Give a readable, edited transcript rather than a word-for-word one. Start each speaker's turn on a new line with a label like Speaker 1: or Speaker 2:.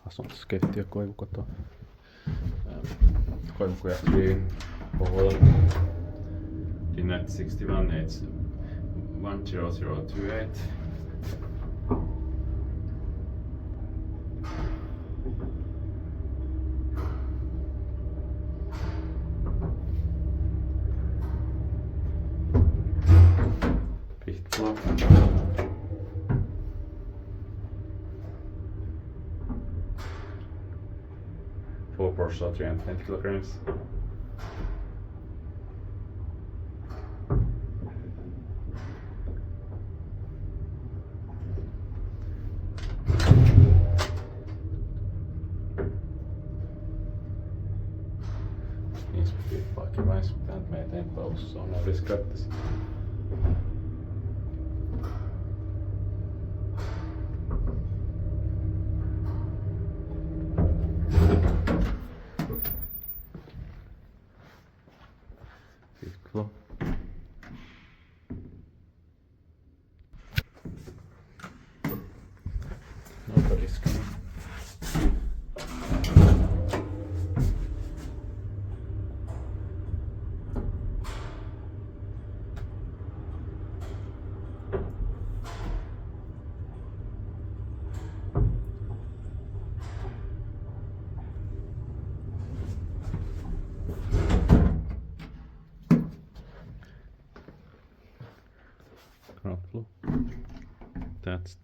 Speaker 1: Asuntokeittiö Koivukoto. Koivukuja 3, Kouvola. Dinette 61, 10028. Fifth floor. Four Porsche 310 kilograms. Niissä vaikka vais mitään meitä paussa on edes kattis. Fifth floor. Nobody's coming. Ground floor. That's